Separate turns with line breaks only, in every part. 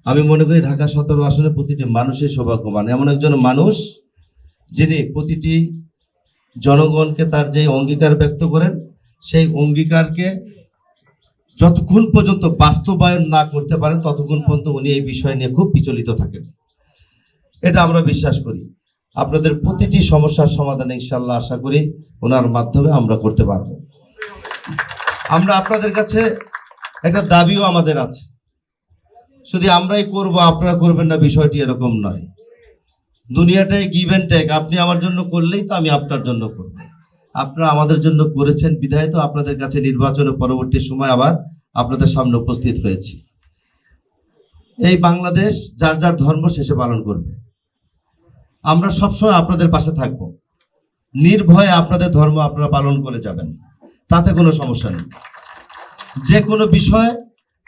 আমি মনে করি ঢাকা 17 আসনে প্রতিটি মানুষের সৌভাগ্যবান, এমন একজন মানুষ যিনি প্রতিটি জনগণকে তার যে অঙ্গীকার ব্যক্ত করেন সেই অঙ্গীকারকে যতক্ষণ পর্যন্ত বাস্তবায়ন না করতে পারেন ততক্ষণ পর্যন্ত উনি এই বিষয় নিয়ে খুব বিচলিত থাকেন। এটা আমরা বিশ্বাস করি। আপনাদের প্রতিটি সমস্যার সমাধান ইনশাআল্লাহ আশা করি ওনার মাধ্যমে আমরা করতে পারবো। আমরা আপনাদের কাছে একটা দাবিও আমাদের আছে, শুধু আমরাই করব আপনারা করবেন না বিষয়টি এরকম নয়। দুনিয়াটাই গিভ অ্যান্ড টেক, আপনি আমার জন্য করলেই তো আমি আপনার জন্য করব। আপনারা আমাদের জন্য করেছেন বিধায় তো আপনাদের কাছে নির্বাচনের পরবর্তী সময় আবার আপনাদের সামনে উপস্থিত হয়েছি। এই বাংলাদেশ যার যার ধর্ম শেষে পালন করবে, আমরা সবসময় আপনাদের পাশে থাকব, নির্ভয়ে আপনাদের ধর্ম আপনারা পালন করে যাবেন, তাতে কোনো সমস্যা নেই। যে কোনো বিষয়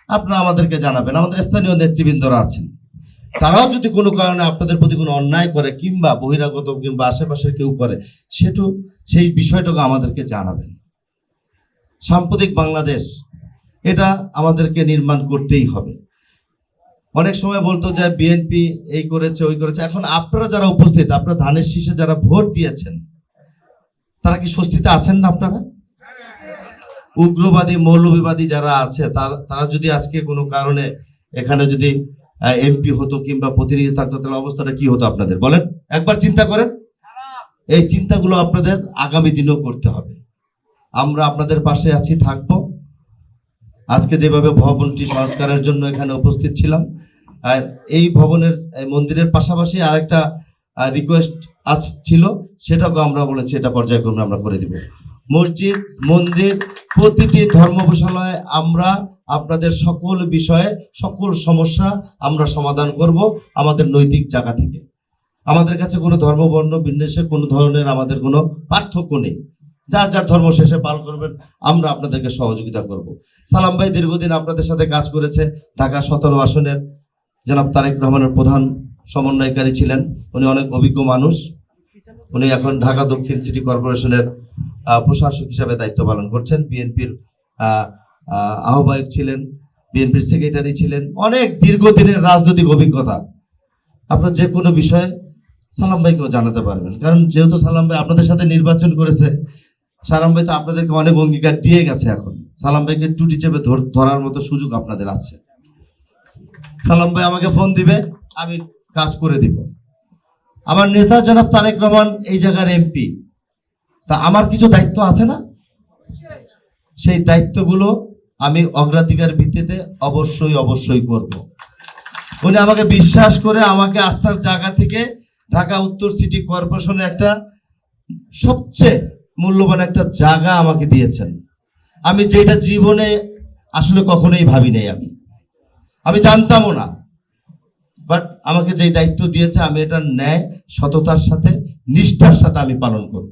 আপনারা আমাদেরকে জানাবেন। আমাদের স্থানীয় নেতৃবৃন্দরা আছেন, তারাও যদি কোনো কারণে আপনাদের প্রতি কোনো অন্যায় করে কিংবা বহিরাগত কিংবা আশেপাশের কেউ করে সেই বিষয়টাকে আমাদেরকে জানাবেন। সাম্প্রতিক বাংলাদেশ এটা আমাদেরকে নির্মাণ করতেই হবে। অনেক সময় বলতো যে বিএনপি এই করেছে ওই করেছে, এখন আপনারা যারা উপস্থিত, আপনারা ধানের শীষে যারা ভোট দিয়েছেন তারা কি স্বস্তিতে আছেন না? আপনারা উগ্রবাদী মৌলবাদী যারা আছে তারা যদি আজকে কোনো কারণে এখানে যদি এমপি হতো কিংবা প্রতিনিধি থাকতো তাহলে অবস্থাটা কি হতো আপনাদের বলেন, একবার চিন্তা করেন। এই চিন্তাগুলো আপনাদের আগামী দিনেও করতে হবে। আমরা আপনাদের পাশে আছি, থাকবো। আজকে যেভাবে ভবনটি সংস্কারের জন্য এখানে উপস্থিত ছিলাম, আর এই ভবনের মন্দিরের পাশাপাশি আরেকটা রিকোয়েস্ট ছিল, সেটাকে আমরা বলেছি এটা পর্যায়ক্রমে আমরা করে দিব। মসজিদ মন্দির প্রতিটি ধর্মবিষয়ে আমরা আপনাদের সকল বিষয়ে সকল সমস্যা আমরা সমাধান করব আমাদের নৈতিক জায়গা থেকে। আমাদের কাছে কোনো ধর্ম বর্ণ বিন্যাসে কোনো ধরনের আমাদের কোনো পার্থক্য নেই। যার যার ধর্ম শেষে পালন করবেন, আমরা আপনাদেরকে সহযোগিতা করব। সালাম ভাই দীর্ঘদিন আপনাদের সাথে কাজ করেছে। ঢাকা 17 আসনের জনাব তারেক রহমানের প্রধান সমন্বয়কারী ছিলেন। উনি অনেক অভিজ্ঞ মানুষ। উনি এখন ঢাকা দক্ষিণ সিটি কর্পোরেশনের প্রশাসক হিসাবে দায়িত্ব পালন করছেন। বিএনপির আহ্বায়ক ছিলেন, বিএনপির সেক্রেটারি ছিলেন, অনেক দীর্ঘদিনের রাজনৈতিক অভিজ্ঞতা। আপনার যে কোনো বিষয়ে সালাম ভাইকেও জানাতে পারবেন, কারণ যেহেতু সালাম ভাই আপনাদের সাথে নির্বাচন করেছে, সালাম ভাই তো আপনাদেরকে অনেক অঙ্গীকার দিয়ে গেছে। এখন সালাম ভাইকে টুটি চেপে ধরার মতো সুযোগ আপনাদের আছে। সালাম ভাই আমাকে ফোন দিবে, আমি কাজ করে দিব। আমার নেতা জনাব তারেক রহমান এই জায়গার এমপি, তা আমার কিছু দায়িত্ব আছে না? সেই দায়িত্বগুলো আমি অগ্রাধিকার ভিত্তিতে অবশ্যই করব। উনি আমাকে বিশ্বাস করে আমাকে আস্থার জায়গা থেকে ঢাকা উত্তর সিটি কর্পোরেশনের একটা সবচেয়ে মূল্যবান একটা জায়গা আমাকে দিয়েছেন। আমি যেটা জীবনে আসলে কখনোই ভাবি নাই, আমি জানতামও না, বাট আমাকে যে দায়িত্ব দিয়েছে আমি এটা ন্যায় সততার সাথে নিষ্ঠার সাথে আমি পালন করব।